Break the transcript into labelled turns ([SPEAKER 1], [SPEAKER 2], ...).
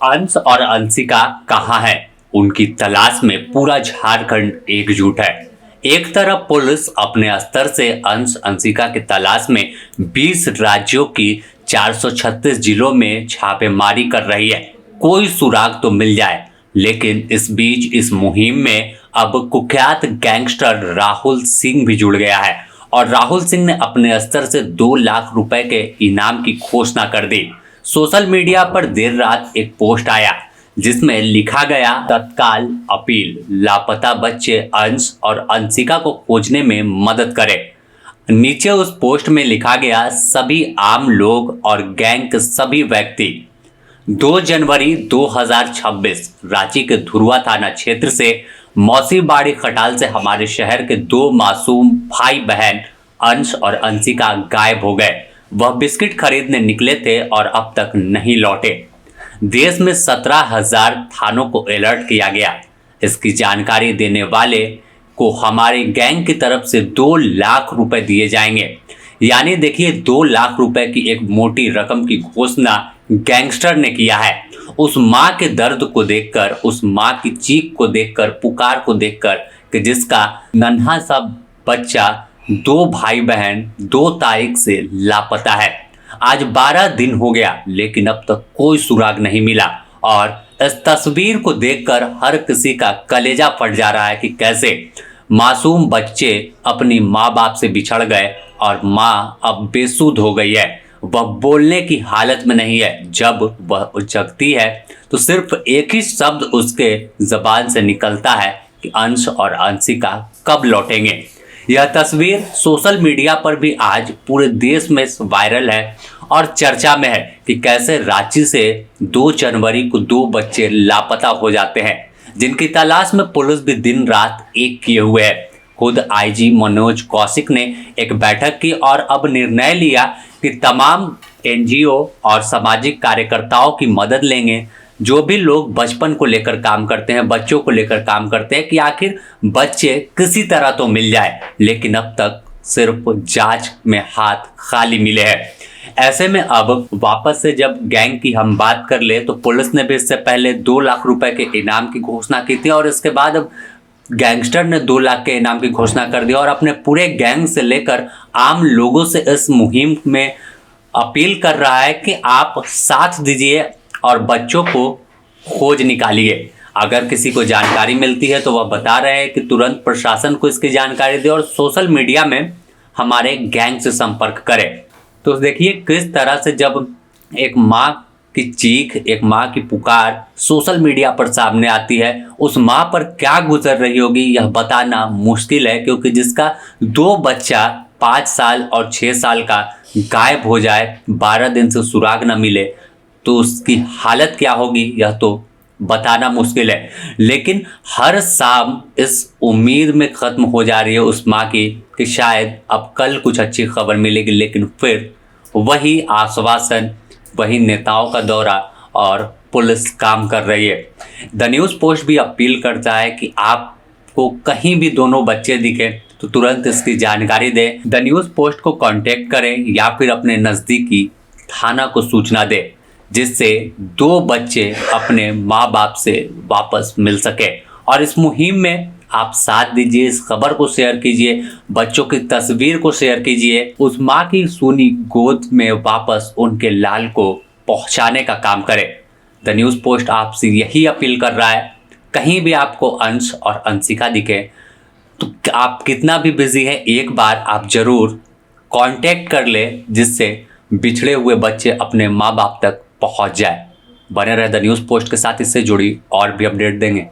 [SPEAKER 1] अंश और अंशिका कहाँ हैं? उनकी तलाश में पूरा झारखंड एकजुट है। एक तरफ पुलिस अपने स्तर से अंश अंशिका की तलाश में 20 राज्यों की 436 जिलों में छापेमारी कर रही है, कोई सुराग तो मिल जाए। लेकिन इस बीच इस मुहिम में अब कुख्यात गैंगस्टर राहुल सिंह भी जुड़ गया है और राहुल सिंह ने अपने स्तर से 2 लाख रुपए के इनाम की घोषणा कर दी। सोशल मीडिया पर देर रात एक पोस्ट आया जिसमें लिखा गया, तत्काल अपील, लापता बच्चे अंश और अंशिका को खोजने में मदद करें। नीचे उस पोस्ट में लिखा गया, सभी आम लोग और गैंग के सभी व्यक्ति 2 जनवरी 2026 रांची के धुरवा थाना क्षेत्र से मौसीबाड़ी खटाल से हमारे शहर के 2 मासूम भाई बहन अंश और अंशिका गायब हो गए। वह बिस्किट खरीदने निकले थे और अब तक नहीं लौटे। देश में 17,000 थानों को अलर्ट किया गया। इसकी जानकारी देने वाले को हमारे गैंग की तरफ से 2 लाख रुपए दिए जाएंगे। यानी देखिए, 2 लाख रुपए की एक मोटी रकम की घोषणा गैंगस्टर ने किया है। उस माँ के दर्द को देखकर, उस माँ की चीख को देखकर, पुकार को देखकर कि जिसका नन्हा सा बच्चा 2 भाई बहन 2 तारीख से लापता है। आज 12 दिन हो गया लेकिन अब तक कोई सुराग नहीं मिला और इस तस्वीर को देखकर हर किसी का कलेजा फट जा रहा है कि कैसे मासूम बच्चे अपनी माँ बाप से बिछड़ गए और माँ अब बेसुध हो गई है। वह बोलने की हालत में नहीं है। जब वह जगती है तो सिर्फ एक ही शब्द उसके जबान से निकलता है कि अंश और अंशिका कब लौटेंगे। यह तस्वीर सोशल मीडिया पर भी आज पूरे देश में वायरल है और चर्चा में है कि कैसे रांची से 2 जनवरी को 2 बच्चे लापता हो जाते हैं, जिनकी तलाश में पुलिस भी दिन रात एक किए हुए है। खुद आईजी मनोज कौशिक ने एक बैठक की और अब निर्णय लिया कि तमाम एनजीओ और सामाजिक कार्यकर्ताओं की मदद लेंगे, जो भी लोग बचपन को लेकर काम करते हैं, बच्चों को लेकर काम करते हैं, कि आखिर बच्चे किसी तरह तो मिल जाए। लेकिन अब तक सिर्फ जांच में हाथ खाली मिले हैं। ऐसे में अब वापस से जब गैंग की हम बात कर ले तो पुलिस ने भी इससे पहले 2 लाख रुपए के इनाम की घोषणा की थी और इसके बाद अब गैंगस्टर ने 2 लाख के इनाम की घोषणा कर दी और अपने पूरे गैंग से लेकर आम लोगों से इस मुहिम में अपील कर रहा है कि आप साथ दीजिए और बच्चों को खोज निकालिए। अगर किसी को जानकारी मिलती है तो वह बता रहे हैं कि तुरंत प्रशासन को इसकी जानकारी दे और सोशल मीडिया में हमारे गैंग से संपर्क करें। तो देखिए किस तरह से जब एक माँ की चीख, एक माँ की पुकार सोशल मीडिया पर सामने आती है, उस माँ पर क्या गुजर रही होगी यह बताना मुश्किल है, क्योंकि जिसका 2 बच्चा 5 साल और 6 साल का गायब हो जाए, 12 दिन से सुराग न मिले, तो उसकी हालत क्या होगी यह तो बताना मुश्किल है। लेकिन हर शाम इस उम्मीद में ख़त्म हो जा रही है उस माँ की कि शायद अब कल कुछ अच्छी खबर मिलेगी, लेकिन फिर वही आश्वासन, वही नेताओं का दौरा और पुलिस काम कर रही है। द न्यूज़ पोस्ट भी अपील करता है कि आपको कहीं भी दोनों बच्चे दिखे तो तुरंत इसकी जानकारी दें। द न्यूज़ पोस्ट को कांटेक्ट करें या फिर अपने नज़दीकी थाना को सूचना दें, जिससे 2 बच्चे अपने माँ बाप से वापस मिल सके। और इस मुहिम में आप साथ दीजिए, इस खबर को शेयर कीजिए, बच्चों की तस्वीर को शेयर कीजिए, उस माँ की सूनी गोद में वापस उनके लाल को पहुँचाने का काम करें। द न्यूज़ पोस्ट आपसे यही अपील कर रहा है, कहीं भी आपको अंश और अंशिका दिखे तो आप कितना भी बिजी है, एक बार आप ज़रूर कांटेक्ट कर ले, जिससे बिछड़े हुए बच्चे अपने माँ बाप तक पहुंच जाए। बने रहे द न्यूज़ पोस्ट के साथ, इससे जुड़ी और भी अपडेट देंगे।